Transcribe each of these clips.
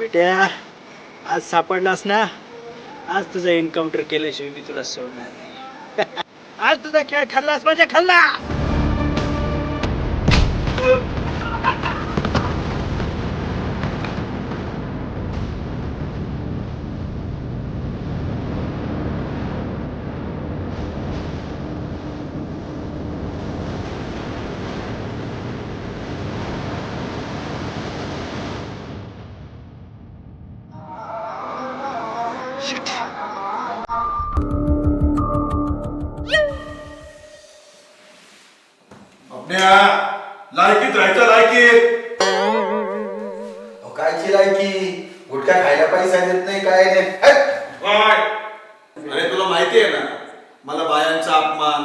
बेट्या आज सापडलास ना. आज तुझं एन्काउंटर केल्याशिवाय मी तुला सोडणार नाही. आज तुझा खेळ खाल्लास म्हणजे खाल्ला. लायकीत राहायचं लायकीत. कायची लायकी? गुटखा खायला पैसा देत नाही काय नाही. अरे तुला माहिती आहे ना मला बायांचा अपमान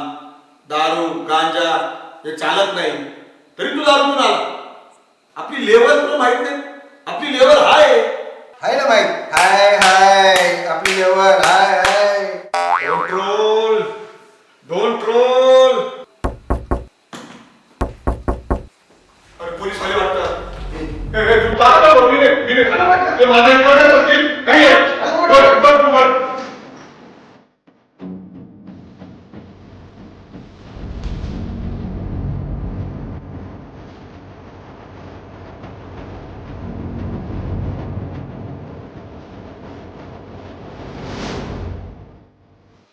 दारू गांजा हे चालत नाही तरी तू दारू घेऊन आला. आपली लेवल तुला माहित नाही. आपली लेवल हाय ना माहित. हाय हाय आपली level high high. Troll don't troll. अरे पोलीस आले वाटतं. तू चालला बघ मी माझ्या काही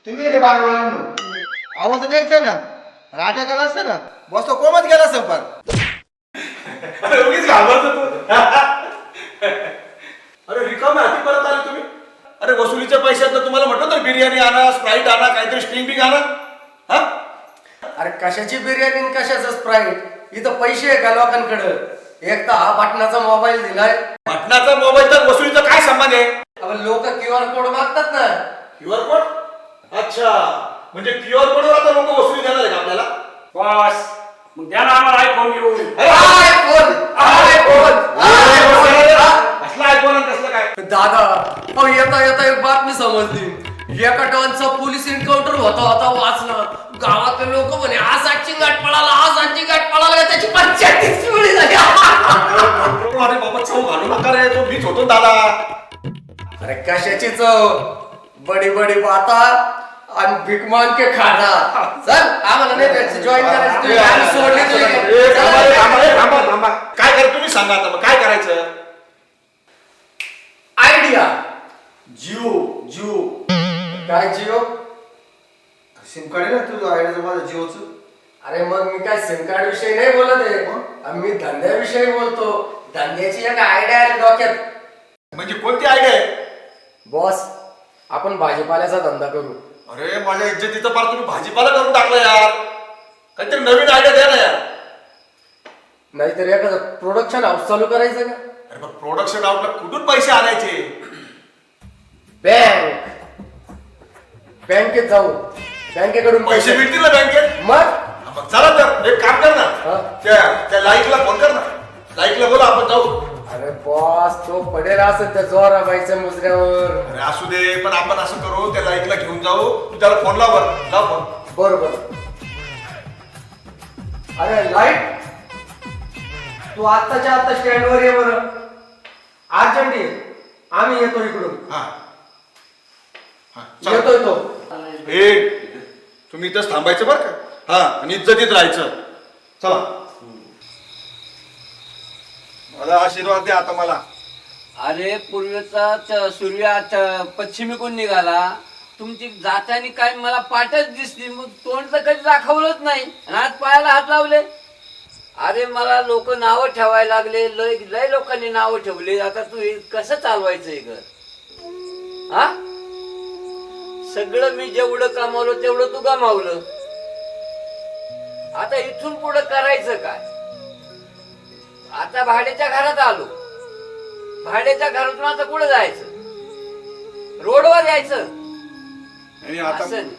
तुम्ही रे बाळवांनो आवाज द्यायचा ना. राजा गेला असतं ना बस तो कोमत गेला असं पण. अरे उगीच घाबरतो तू. अरे रिकामे हाती परत आले तुम्ही. अरे वसुलीच्या पैशात तुम्हाला म्हटलं तर बिर्याणी आणा स्प्राईट आणा काहीतरी स्ट्रिंग बिंग आणा. हा अरे कशाची बिर्याणी आणि कशाचं स्प्राईट? इथं पैसे आहे का लोकांकडे? एक तर हा बटनाचा मोबाईल दिलाय. पटनाचा मोबाईल तर वसुलीचा काय संबंध आहे? आपण लोक QR कोड मागतात ना. QR code. अच्छा म्हणजे क्यूआर कोडवर आता लोक वसुली देणार आहे का आपल्याला? बस मग द्या ना आम्हाला आयफोन घेऊन. आयफोन कसला आयफोन आणि कसलं काय? दादा अहो येता येता एक बातमी समजली. एका टॉनचा पोलीस एन्काउंटर होता होता वाचला. गावातले लोक म्हणे आज आजची गाठ पळाला आज आजची गाठ पळाला. त्याची 35 वेळी झाली. अरे बाबा चव घालू नका रे. तो मीच होतो दादा. अरे कशाची चव? बडी बडी बाता आणि भीक मांग के खाना. चल आम्हाला नाही जॉईन करायचं. तुम्ही आम्ही सोडली तुझी. थांबा. काय करायचं तुम्ही सांगा आता मग काय करायचं? आयडिया जिओ. काय जिओ? सिम कार्ड आहे ना तुझं आयडियाचं माझं जिओचं. अरे मग मी काय सिम कार्ड विषयी नाही बोलत आहे. मी धंद्याविषयी बोलतो. धंद्याची एक आयडिया आली डोक्यात. म्हणजे कोणती आयडिया आहे? बॉस आपण भाजीपाल्याचा धंदा करू. अरे माझ्या इज्जतीचं पार तुम्ही भाजीपाला करून टाकला यार. काहीतरी नवीन आयडिया द्या ना यार. नाहीतर एखादं प्रोडक्शन हाऊस चालू करायचं का? अरे मग प्रोडक्शन आउटला कुठून पैसे आणायचे? बँकेत जाऊ. बँकेकडून पैसे मिळतील ना बँकेत? मग चला तर एक काम कर ना. हा? त्या लाईकला फोन कर ना. लाईकला बोला आपण जाऊ. अरे बॉस तो पडेल असं त्या जोराबाईच्या मुजऱ्यावर. अरे असू दे पण आपण असं करू त्या लाईकला घेऊन जाऊ. तू त्याला फोन लाव बरं. लाव फोन. बरोबर. अरे लाईट तू आत्ताच्या आत्ता स्टँडवर ये बरं. अर्जंट ये. आम्ही येतो इकडून. चला. येतोय तो. तुम्ही इथंच थांबायचं बरं का. हा आणि इज्जतीत राहायचं. चला मला आशीर्वाद द्या आता मला. अरे पूर्वेचा सूर्य पश्चिमेकडून निघाला. तुमची जातानी काय मला पाठच दिसली. मग तोंड तर कधी दाखवलंच नाही. आणि आज पायाला हात लावले. अरे मला लोक नावं ठेवायला लागले. लय लोकांनी नावं ठेवले. आता तू हे कसं चालवायचं हे घर? हा सगळं मी जेवढं कमावलं तेवढं तू गमावलं. आता इथून पुढं करायचं काय? आता भाड्याच्या घरात आलो. भाड्याच्या घरातून आता कुठं जायचं? रोडवर यायचं असं नाही.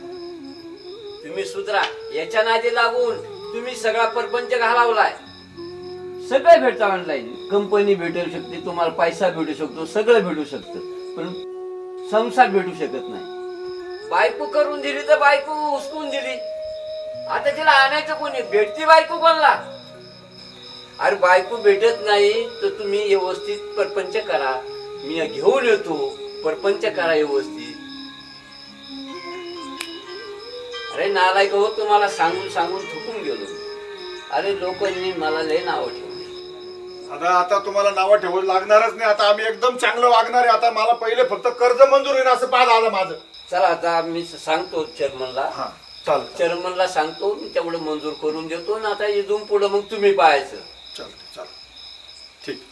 तुम्ही सुधरा. याच्या नादी लागून तुम्ही सगळा परपंच घालावलाय. सगळं भेटतं ऑनलाईन. कंपनी भेटू शकते तुम्हाला. पैसा भेटू शकतो. सगळं भेटू शकतं पण संसार भेटू शकत नाही. बायको करून दिली तर बायको उचकून दिली. आता तिला आणायचं कोणी? भेटती बायको कोणला? अरे बायको भेटत नाही तर तुम्ही व्यवस्थित परपंच करा. मी घेऊन येतो परपंच करा व्यवस्थित. अरे नालायक हो, तुम्हाला सांगून सांगून थुकून गेलो. अरे लोकांनी मला लय नाव ठेवली. आता तुम्हाला नावं ठेवावं लागणारच नाही. आता आम्ही एकदम चांगलं वागणार आहे. आता मला पहिले फक्त कर्ज मंजूर होईल असं पाहा दादा माझं. चला आता मी सांगतो चेअरमनला. हा चालेल चेअरमनला सांगतो, मी तेवढं मंजूर करून देतो. आणि आता इथून पुढं मग तुम्ही पाहायचं. चालतं ठीक.